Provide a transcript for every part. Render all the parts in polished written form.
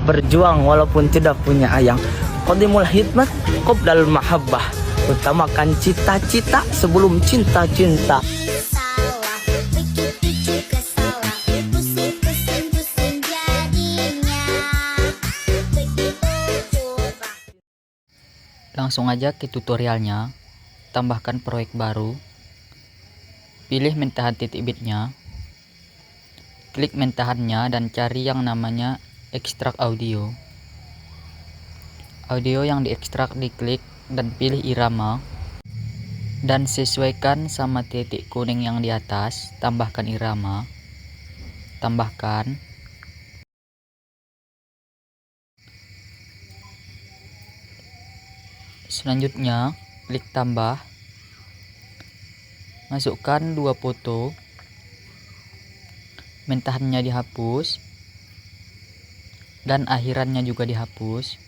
berjuang walaupun tidak punya ayang. Qadimul hikmat qabdal mahabbah. Utamakan cita-cita sebelum cinta-cinta. Salah, pikir juga salah, pusing-pusing jadinya, begitu curang. Langsung aja ke tutorialnya. Tambahkan proyek baru. Pilih mentahan titik bitnya. Klik mentahannya dan cari yang namanya ekstrak audio. Audio yang diekstrak diklik dan pilih irama. Dan sesuaikan sama titik kuning yang di atas. Tambahkan irama. Tambahkan. Selanjutnya klik tambah. Masukkan 2 foto. Mentahannya dihapus. Dan akhirannya juga dihapus.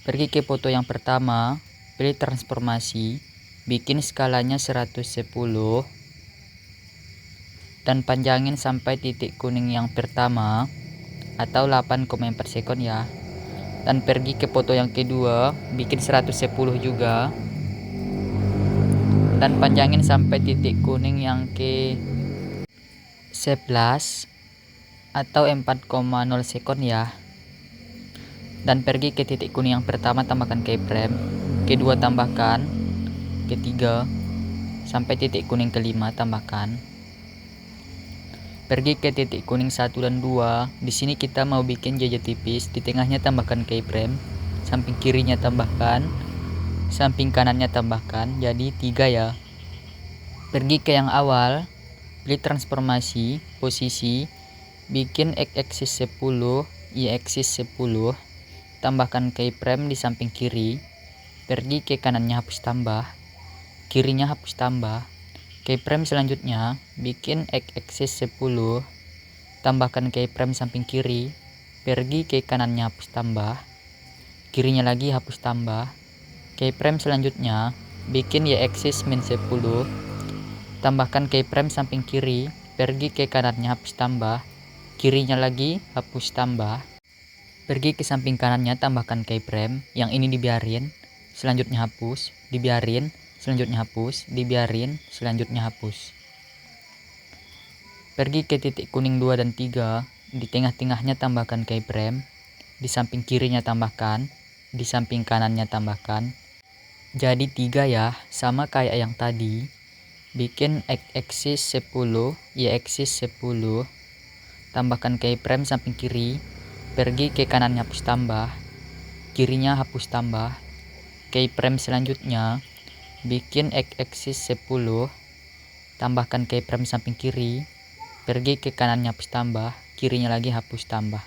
Pergi ke foto yang pertama, pilih transformasi, bikin skalanya 110 dan panjangin sampai titik kuning yang pertama atau 8,4 sekon ya. Dan pergi ke foto yang kedua, bikin 110 juga dan panjangin sampai titik kuning yang ke 11 atau 4,0 sekon ya. Dan pergi ke titik kuning yang pertama, tambahkan keyframe, kedua tambahkan, ketiga sampai titik kuning kelima tambahkan. Pergi ke titik kuning 1 dan 2. Di sini kita mau bikin jejak tipis, di tengahnya tambahkan keyframe, samping kirinya tambahkan, samping kanannya tambahkan, jadi 3 ya. Pergi ke yang awal, pilih transformasi, posisi, bikin X axis 10, Y axis 10. Tambahkan keyframe di samping kiri, pergi ke kanannya hapus tambah, kirinya hapus tambah. Keyframe selanjutnya bikin X axis 10, tambahkan keyframe samping kiri, pergi ke kanannya hapus tambah, kirinya lagi hapus tambah. Keyframe selanjutnya bikin Y axis min 10, tambahkan keyframe samping kiri, pergi ke kanannya hapus tambah, kirinya lagi hapus tambah. Pergi ke samping kanannya, tambahkan keyframe, yang ini dibiarin, selanjutnya hapus, dibiarin, selanjutnya hapus, dibiarin, selanjutnya hapus. Pergi ke titik kuning 2 dan 3, di tengah-tengahnya tambahkan keyframe, di samping kirinya tambahkan, di samping kanannya tambahkan. Jadi 3 ya, sama kayak yang tadi. Bikin X axis 10, Y axis 10, tambahkan keyframe samping kiri, pergi ke kanannya hapus tambah, kirinya hapus tambah. Keyframe selanjutnya bikin X axis 10, tambahkan keyframe samping kiri, pergi ke kanannya hapus tambah, kirinya lagi hapus tambah.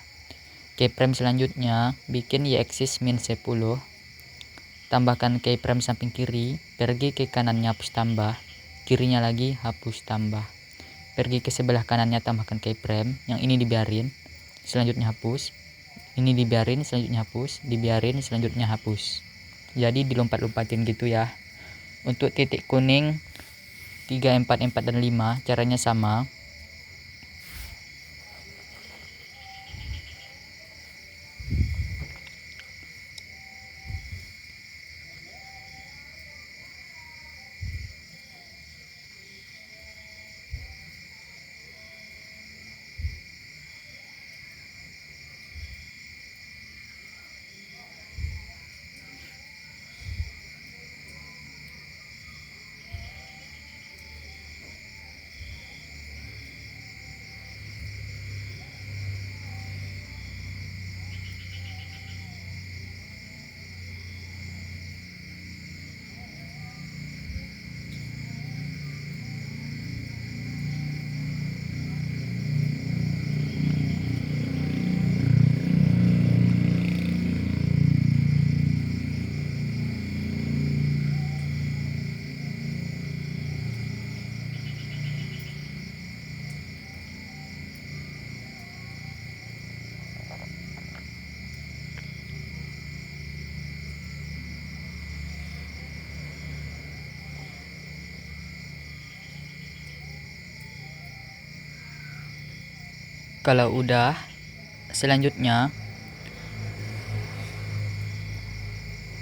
Keyframe selanjutnya bikin Y axis min 10, tambahkan keyframe samping kiri, pergi ke kanannya hapus tambah, kirinya lagi hapus tambah. Pergi ke sebelah kanannya, tambahkan keyframe, yang ini dibiarin, selanjutnya hapus, ini dibiarin, selanjutnya hapus, dibiarin, selanjutnya hapus. Jadi dilompat-lompatin gitu ya. Untuk titik kuning 3, 4, 4 dan 5 caranya sama. Kalau udah, selanjutnya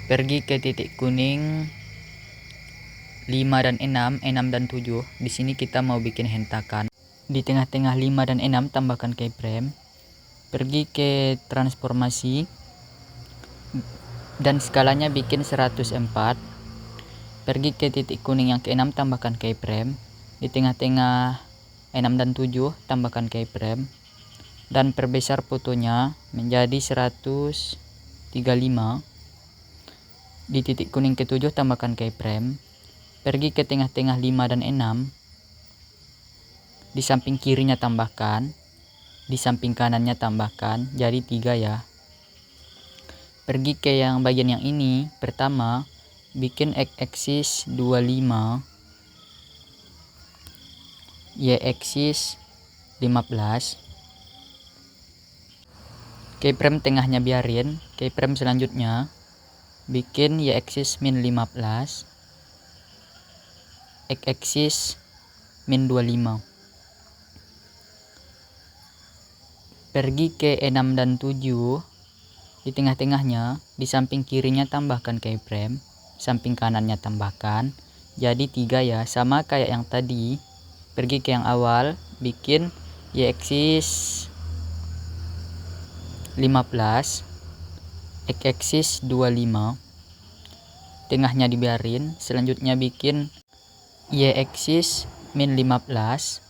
pergi ke titik kuning 5 dan 6, 6 dan 7. Di sini kita mau bikin hentakan. Di tengah-tengah 5 dan 6 tambahkan keyframe. Pergi ke transformasi dan skalanya bikin 104. Pergi ke titik kuning yang ke-6 tambahkan keyframe. Di tengah-tengah 6 dan 7 tambahkan keyframe. Dan perbesar fotonya menjadi 135. Di titik kuning ke-7 tambahkan keyframe. Pergi ke tengah-tengah 5 dan 6. Di samping kirinya tambahkan. Di samping kanannya tambahkan. Jadi 3 ya. Pergi ke yang bagian yang ini. Pertama, bikin x-axis 25. Y-axis 15. Keyframe tengahnya biarin. Keyframe selanjutnya bikin y-axis min 15. X-axis min 25. Pergi ke 6 dan 7. Di tengah-tengahnya, di samping kirinya tambahkan keyframe, samping kanannya tambahkan. Jadi 3 ya, sama kayak yang tadi. Pergi ke yang awal, bikin y-axis 15, x-axis 25. Tengahnya dibiarin. Selanjutnya bikin y-axis min 15,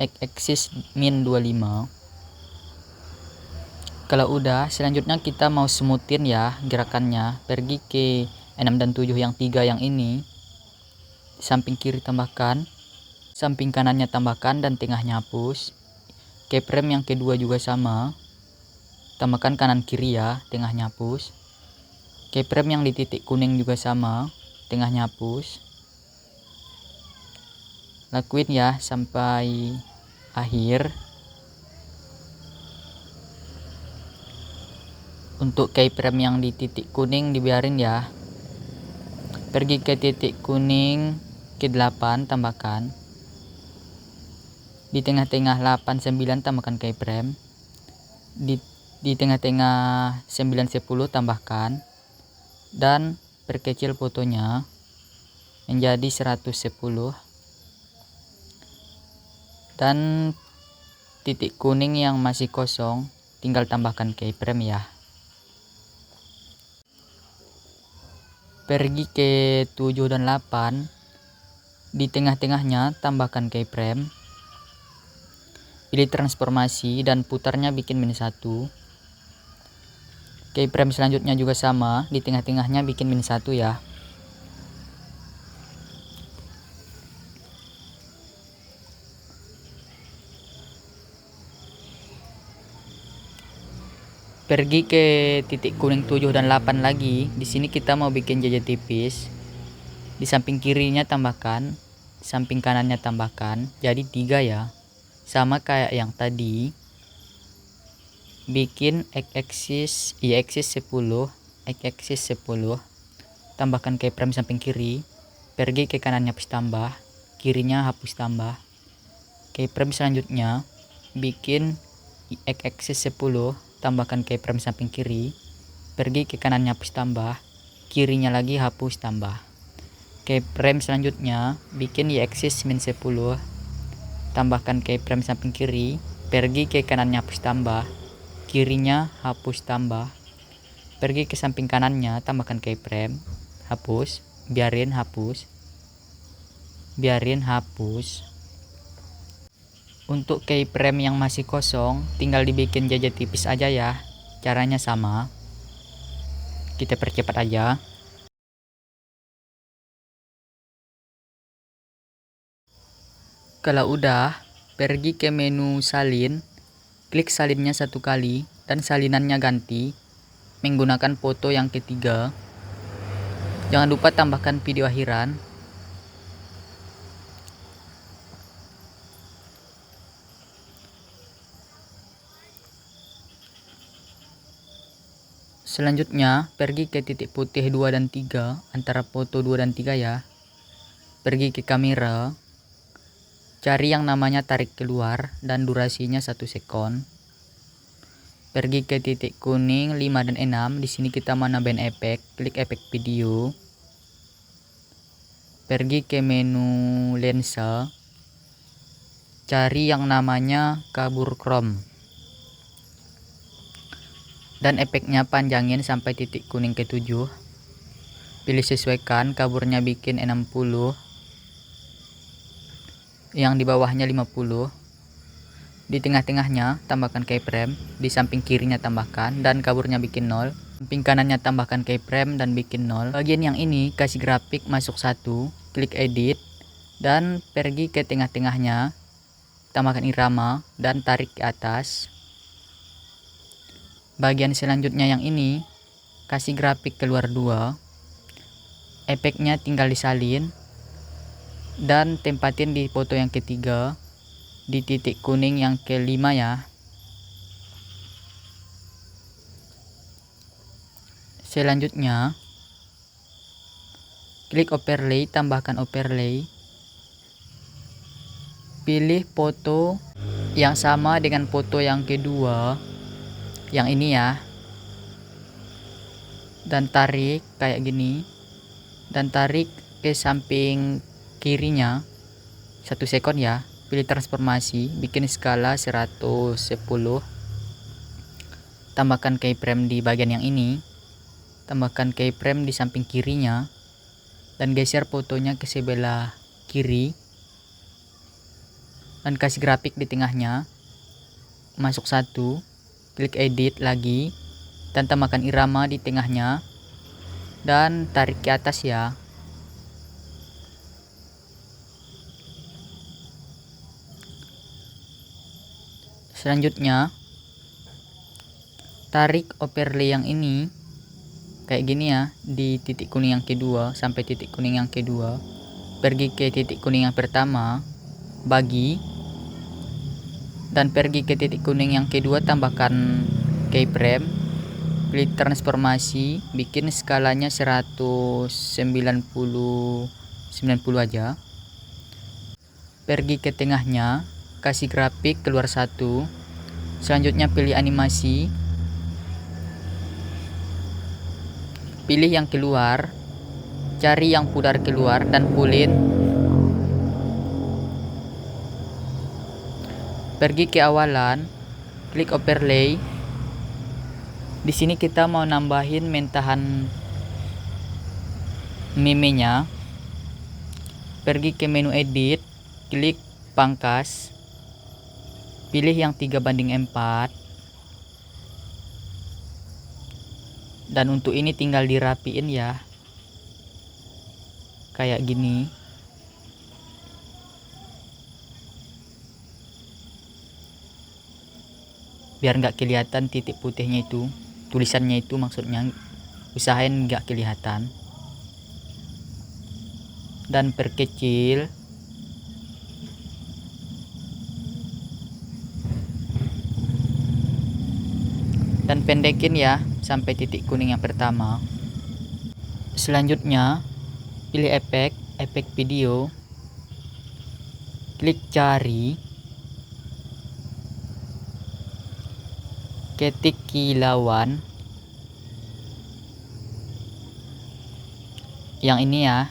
x-axis min 25. Kalau udah, selanjutnya kita mau smoothin ya gerakannya. Pergi ke 6 dan 7 yang 3 yang ini. Samping kiri tambahkan, samping kanannya tambahkan, dan tengahnya hapus. Keyframe yang kedua juga sama. Tambahkan kanan kiri ya, tengahnya hapus. Keyframe yang di titik kuning juga sama, tengahnya hapus. Lakuin ya sampai akhir. Untuk keyframe yang di titik kuning dibiarin ya. Pergi ke titik kuning ke-8 tambahkan. Di tengah-tengah 8, 9 tambahkan keyframe. Di tengah-tengah 9, 10 tambahkan. Dan perkecil fotonya menjadi 110. Dan titik kuning yang masih kosong tinggal tambahkan keyframe ya. Pergi ke 7 dan 8. Di tengah-tengahnya tambahkan keyframe. Pilih transformasi dan putarnya bikin -1. Keyframe selanjutnya juga sama, di tengah-tengahnya bikin -1 ya. Pergi ke titik kuning 7 dan 8 lagi. Di sini kita mau bikin jajar tipis. Di samping kirinya tambahkan, samping kanannya tambahkan. Jadi 3 ya. Sama kayak yang tadi. Bikin x-axis, y-axis 10, x-axis 10. Tambahkan keyframe samping kiri. Pergi ke kanannya hapus tambah, kirinya hapus tambah. Keyframe selanjutnya bikin x-axis 10. Tambahkan keyframe samping kiri. Pergi ke kanannya hapus tambah, kirinya lagi hapus tambah. Keyframe selanjutnya bikin y-axis min 10. Tambahkan keyframe samping kiri. Pergi ke kanannya hapus tambah, kirinya hapus tambah. Pergi ke samping kanannya tambahkan keyframe, hapus, biarin hapus. Untuk keyframe yang masih kosong, tinggal dibikin jajar tipis aja ya. Caranya sama. Kita percepat aja. Kalau udah, pergi ke menu salin. Klik salinnya 1 kali dan salinannya ganti menggunakan foto yang ketiga. Jangan lupa tambahkan video akhiran. Selanjutnya, pergi ke titik putih 2 dan 3, antara foto 2 dan 3 ya. Pergi ke kamera, cari yang namanya tarik keluar dan durasinya 1 sekon. Pergi ke titik kuning 5 dan 6. Di sini kita mau nambahin efek. Klik efek video. Pergi ke menu lensa. Cari yang namanya kabur chrome. Dan efeknya panjangin sampai titik kuning ke-7. Pilih sesuaikan, kaburnya bikin 60. Yang di bawahnya 50. Di tengah-tengahnya tambahkan keyframe, di samping kirinya tambahkan dan kaburnya bikin 0. Samping kanannya tambahkan keyframe dan bikin 0. Bagian yang ini kasih grafik masuk 1, klik edit dan pergi ke tengah-tengahnya, tambahkan irama dan tarik ke atas. Bagian selanjutnya yang ini kasih grafik keluar 2. Efeknya tinggal disalin dan tempatin di foto yang ketiga. Di titik kuning yang ke-5 ya. Selanjutnya klik overlay, tambahkan overlay. Pilih foto yang sama dengan foto yang kedua, yang ini ya, dan tarik kayak gini, dan tarik ke samping kirinya 1 sekon ya. Pilih transformasi, bikin skala 110. Tambahkan keyframe di bagian yang ini. Tambahkan keyframe di samping kirinya. Dan geser fotonya ke sebelah kiri. Dan kasih grafik di tengahnya. Masuk 1. Klik edit lagi. Dan tambahkan irama di tengahnya. Dan tarik ke atas ya. Selanjutnya tarik overlay yang ini kayak gini ya, di titik kuning yang kedua sampai titik kuning yang kedua. Pergi ke titik kuning yang pertama, bagi, dan pergi ke titik kuning yang kedua, tambahkan keyframe. Pilih transformasi, bikin skalanya 190 aja. Pergi ke tengahnya, kasih grafik keluar 1. Selanjutnya pilih animasi. Pilih yang keluar. Cari yang pudar keluar dan pulin. Pergi ke awalan. Klik overlay. Di sini kita mau nambahin mentahan meme-nya. Pergi ke menu edit. Klik pangkas. Pilih yang 3:4. Dan untuk ini tinggal dirapiin ya. Kayak gini. Biar nggak kelihatan titik putihnya itu. Tulisannya itu maksudnya. Usahain nggak kelihatan. Dan perkecil. Dan pendekin ya sampai titik kuning yang pertama. Selanjutnya pilih efek video, klik cari, ketik kilauan yang ini ya,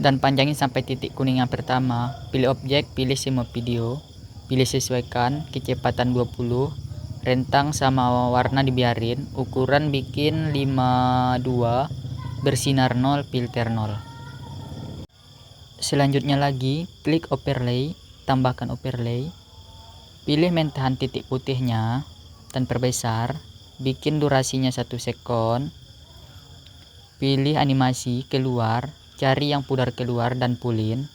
dan panjangin sampai titik kuning yang pertama. Pilih objek, pilih semua video. Pilih sesuaikan, kecepatan 20, rentang sama warna dibiarin, ukuran bikin 52, bersinar 0, filter 0. Selanjutnya lagi, klik overlay, tambahkan overlay. Pilih mentahan titik putihnya dan perbesar, bikin durasinya 1 sekon. Pilih animasi keluar, cari yang pudar keluar dan pulin.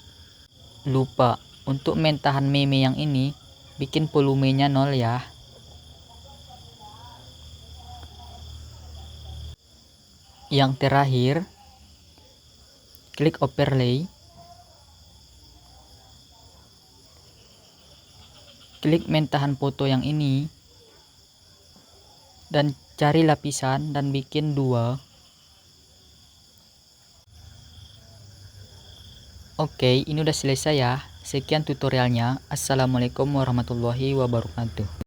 Lupa, untuk mentahan meme yang ini, bikin volumenya 0 ya. Yang terakhir, klik overlay. Klik mentahan foto yang ini. Dan cari lapisan dan bikin 2. Oke, ini udah selesai ya. Sekian tutorialnya. Assalamualaikum warahmatullahi wabarakatuh.